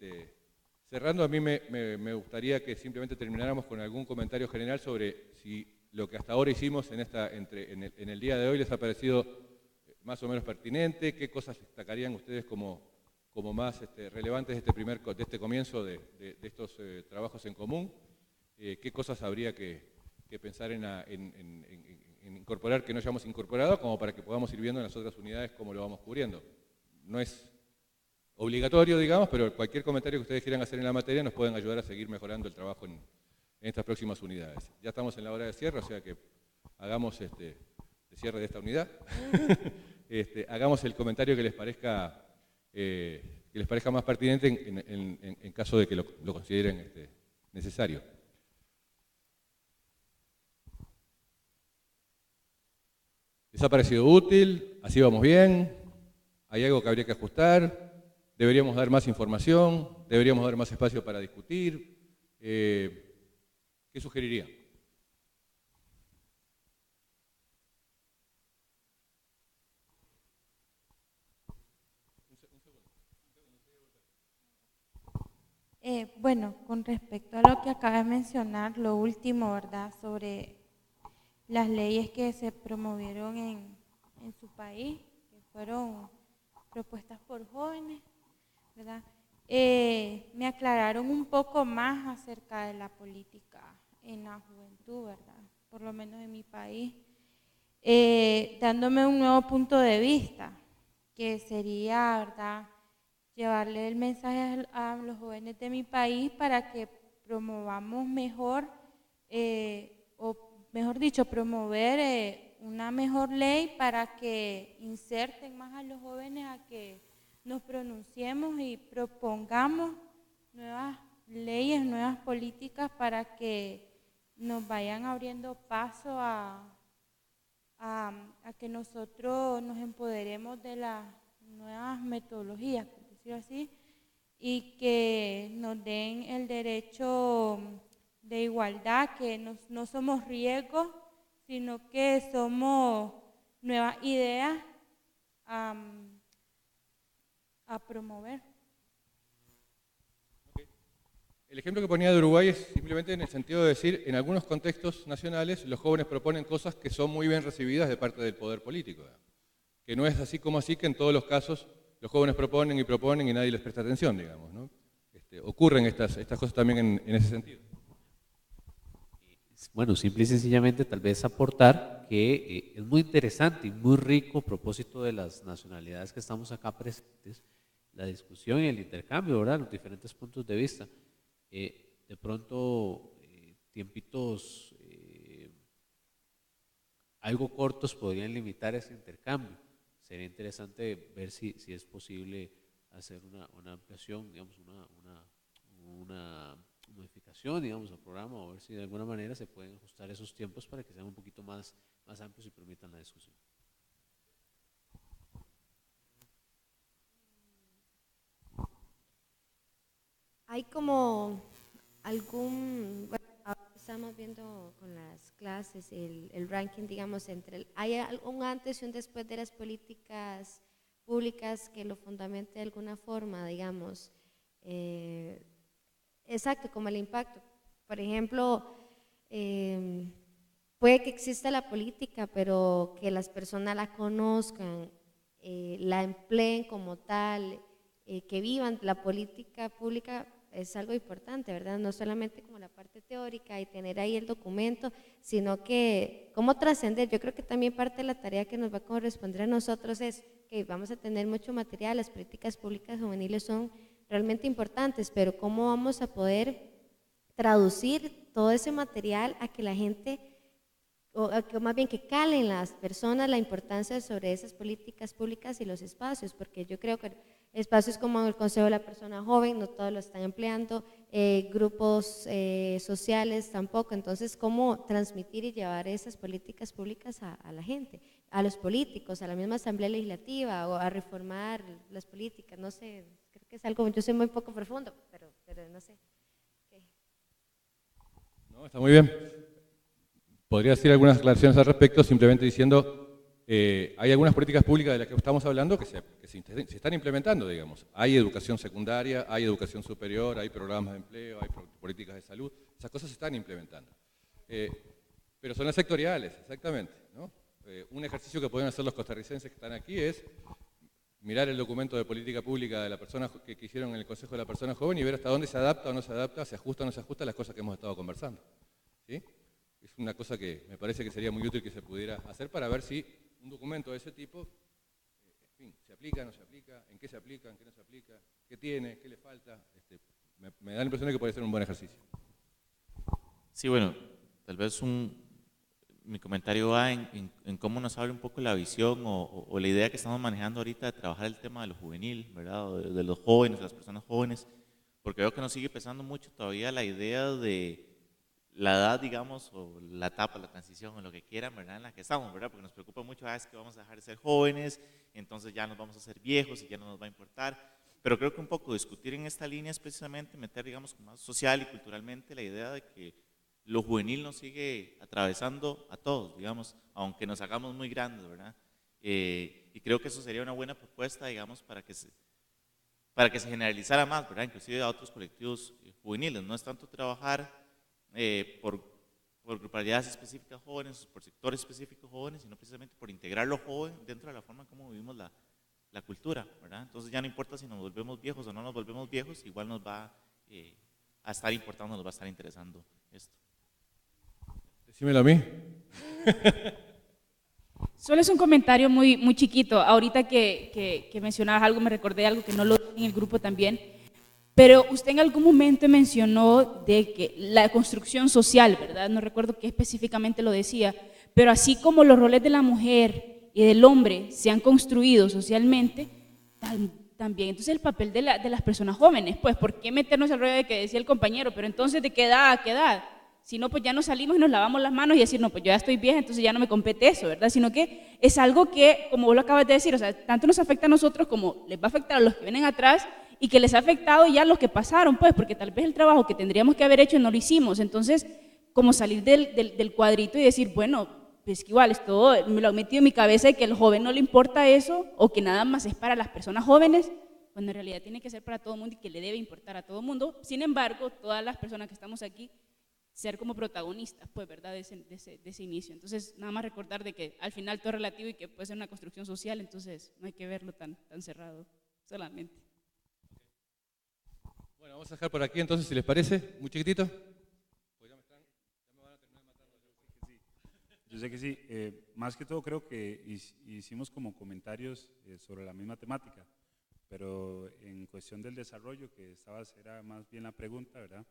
cerrando. A mí me gustaría que simplemente termináramos con algún comentario general sobre si lo que hasta ahora hicimos en el día de hoy les ha parecido más o menos pertinente, qué cosas destacarían ustedes como más relevantes de este comienzo de estos trabajos en común, qué cosas habría que pensar en en incorporar que no hayamos incorporado, como para que podamos ir viendo en las otras unidades cómo lo vamos cubriendo. No es obligatorio, digamos, pero cualquier comentario que ustedes quieran hacer en la materia nos pueden ayudar a seguir mejorando el trabajo en estas próximas unidades. Ya estamos en la hora de cierre, o sea que hagamos de cierre de esta unidad. Hagamos el comentario que les parezca más pertinente en caso de que lo consideren necesario. ¿Les ha parecido útil? ¿Así vamos bien? ¿Hay algo que habría que ajustar? ¿Deberíamos dar más información? ¿Deberíamos dar más espacio para discutir? ¿Qué sugerirían?
Bueno, con respecto a lo que acaba de mencionar, lo último, ¿verdad?, sobre las leyes que se promovieron en su país, que fueron propuestas por jóvenes, ¿verdad? Me aclararon un poco más acerca de la política en la juventud, ¿verdad?, por lo menos en mi país, dándome un nuevo punto de vista, que sería, ¿verdad?, llevarle el mensaje a los jóvenes de mi país para que promovamos mejor, o mejor dicho, promover una mejor ley para que inserten más a los jóvenes a que nos pronunciemos y propongamos nuevas leyes, nuevas políticas para que nos vayan abriendo paso a que nosotros nos empoderemos de las nuevas metodologías, por decirlo así, y que nos den el derecho de igualdad, que no somos riesgos, sino que somos nuevas ideas a promover.
Okay. El ejemplo que ponía de Uruguay es simplemente en el sentido de decir, en algunos contextos nacionales los jóvenes proponen cosas que son muy bien recibidas de parte del poder político, que no es así como así que en todos los casos los jóvenes proponen y nadie les presta atención, digamos, ¿no? Ocurren estas cosas también en ese sentido.
Bueno, simple y sencillamente tal vez aportar que es muy interesante y muy rico a propósito de las nacionalidades que estamos acá presentes, la discusión y el intercambio, ¿verdad?, los diferentes puntos de vista. De pronto, tiempitos algo cortos podrían limitar ese intercambio. Sería interesante ver si es posible hacer una ampliación, digamos, una modificación, digamos, al programa, o ver si de alguna manera se pueden ajustar esos tiempos para que sean un poquito más amplios y permitan la discusión.
Hay como algún, bueno, ahora estamos viendo con las clases el ranking, digamos, hay un antes y un después de las políticas públicas que lo fundamente de alguna forma, digamos, exacto, como el impacto. Por ejemplo, puede que exista la política, pero que las personas la conozcan, la empleen como tal, que vivan la política pública, es algo importante, ¿verdad? No solamente como la parte teórica y tener ahí el documento, sino que cómo trascender. Yo creo que también parte de la tarea que nos va a corresponder a nosotros es que vamos a tener mucho material, las políticas públicas juveniles son realmente importantes, pero cómo vamos a poder traducir todo ese material a que la gente, o más bien que calen las personas la importancia sobre esas políticas públicas y los espacios, porque yo creo que espacios como el Consejo de la Persona Joven, no todos lo están empleando, grupos sociales tampoco, entonces cómo transmitir y llevar esas políticas públicas a la gente, a los políticos, a la misma Asamblea Legislativa, o a reformar las políticas, no sé, creo que es algo, yo soy muy poco profundo, pero no sé. Okay.
No, está muy bien. Podría decir algunas aclaraciones al respecto, simplemente diciendo, hay algunas políticas públicas de las que estamos hablando que se están implementando, digamos. Hay educación secundaria, hay educación superior, hay programas de empleo, hay políticas de salud, esas cosas se están implementando. Pero son las sectoriales, exactamente, ¿no? Un ejercicio que pueden hacer los costarricenses que están aquí es mirar el documento de política pública de la persona que hicieron en el Consejo de la Persona Joven y ver hasta dónde se adapta o no se adapta, se ajusta o no se ajusta a las cosas que hemos estado conversando, ¿sí? es una cosa que me parece que sería muy útil que se pudiera hacer para ver si un documento de ese tipo, en fin, se aplica, no se aplica, en qué se aplica, en qué no se aplica, qué tiene, qué le falta. Me da la impresión de que puede ser un buen ejercicio.
Sí, bueno, tal vez mi comentario va en cómo nos abre un poco la visión o la idea que estamos manejando ahorita de trabajar el tema de lo juvenil, ¿verdad? O de los jóvenes, de las personas jóvenes, porque veo que nos sigue pesando mucho todavía la idea de la edad, digamos, o la etapa, la transición, o lo que quieran, ¿verdad? En la que estamos, ¿verdad? Porque nos preocupa mucho, es que vamos a dejar de ser jóvenes, entonces ya nos vamos a hacer viejos y ya no nos va a importar. Pero creo que un poco discutir en esta línea es precisamente meter, digamos, más social y culturalmente la idea de que lo juvenil nos sigue atravesando a todos, digamos, aunque nos hagamos muy grandes, ¿verdad? Y creo que eso sería una buena propuesta, digamos, para que se generalizara más, ¿verdad? Inclusive a otros colectivos juveniles. No es tanto trabajar por grupalidades específicas jóvenes, por sectores específicos jóvenes, sino precisamente por integrar lo joven dentro de la forma en cómo vivimos la cultura, ¿verdad? Entonces ya no importa si nos volvemos viejos o no nos volvemos viejos, igual nos va a estar importando, nos va a estar interesando esto.
Decímelo a mí.
Solo es un comentario muy, muy chiquito. Ahorita que mencionabas algo, me recordé algo que no lo vi en el grupo también, pero usted en algún momento mencionó de que la construcción social, ¿verdad? No recuerdo qué específicamente lo decía, pero así como los roles de la mujer y del hombre se han construido socialmente, también entonces el papel de las personas jóvenes, pues, ¿por qué meternos al rollo de que decía el compañero? Pero entonces, ¿de qué edad a qué edad? Si no, pues ya nos salimos y nos lavamos las manos y decir, no, pues yo ya estoy vieja, entonces ya no me compete eso, ¿verdad? Sino que es algo que, como vos lo acabas de decir, o sea, tanto nos afecta a nosotros como les va a afectar a los que vienen atrás y que les ha afectado ya a los que pasaron, pues, porque tal vez el trabajo que tendríamos que haber hecho no lo hicimos. Entonces, como salir del cuadrito y decir, bueno, pues que igual esto me lo he metido en mi cabeza de que al joven no le importa eso o que nada más es para las personas jóvenes, cuando en realidad tiene que ser para todo el mundo y que le debe importar a todo el mundo. Sin embargo, todas las personas que estamos aquí, ser como protagonistas, pues, ¿verdad? De ese inicio. Entonces, nada más recordar de que al final todo es relativo y que puede ser una construcción social, entonces no hay que verlo tan cerrado solamente.
Bueno, vamos a dejar por aquí entonces, si les parece, muy chiquitito.
Yo sé que sí. Más que todo creo que hicimos como comentarios sobre la misma temática, pero en cuestión del desarrollo, que era más bien la pregunta, ¿verdad?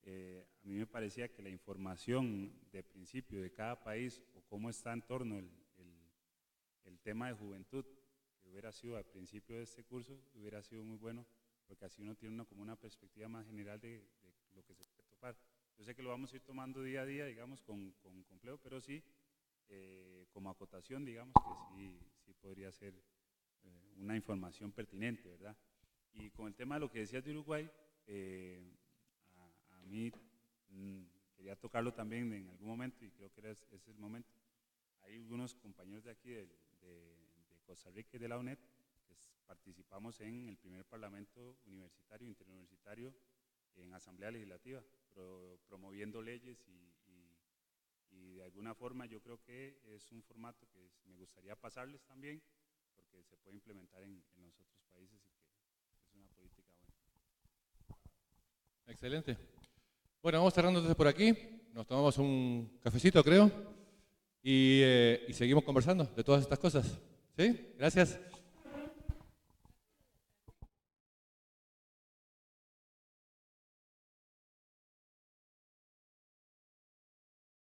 A mí me parecía que la información de principio de cada país o cómo está en torno el tema de juventud, que hubiera sido al principio de este curso, hubiera sido muy bueno, porque así uno tiene como una perspectiva más general de lo que se puede topar. Yo sé que lo vamos a ir tomando día a día, digamos, con complejo, pero sí, como acotación, digamos, que sí podría ser una información pertinente, ¿verdad? Y con el tema de lo que decías de Uruguay, a mí quería tocarlo también en algún momento y creo que ese es el momento. Hay algunos compañeros de aquí de Costa Rica y de la UNED que participamos en el primer parlamento universitario, interuniversitario, en asamblea legislativa, promoviendo leyes y de alguna forma yo creo que es un formato que me gustaría pasarles también, porque se puede implementar en los otros países y que es una política buena.
Excelente. Bueno, vamos cerrando entonces por aquí, nos tomamos un cafecito creo y seguimos conversando de todas estas cosas. ¿Sí? Gracias.